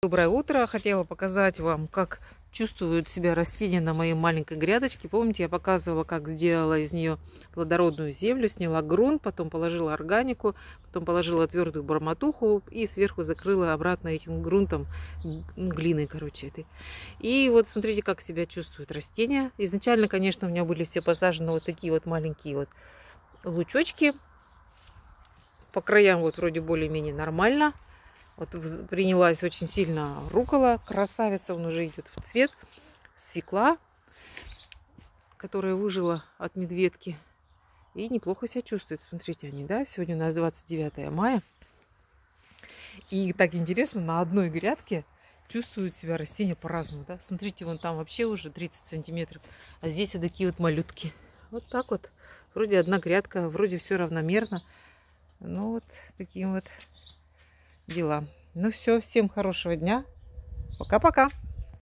Доброе утро! Хотела показать вам, как чувствуют себя растения на моей маленькой грядочке. Помните, я показывала, как сделала из нее плодородную землю, сняла грунт, потом положила органику, потом положила твердую бормотуху и сверху закрыла обратно этим грунтом, глиной, короче, этой. И вот смотрите, как себя чувствуют растения. Изначально, конечно, у меня были все посажены вот такие вот маленькие вот лучочки. По краям вот вроде более-менее нормально. Вот принялась очень сильно рукола, красавица, он уже идет в цвет. Свекла, которая выжила от медведки. И неплохо себя чувствует. Смотрите они, да? Сегодня у нас 29 мая. И так интересно, на одной грядке чувствуют себя растения по-разному, да? Смотрите, вон там вообще уже 30 сантиметров. А здесь вот такие вот малютки. Вот так вот. Вроде одна грядка, вроде все равномерно. Ну вот такие вот дела. Ну все, всем хорошего дня. Пока-пока.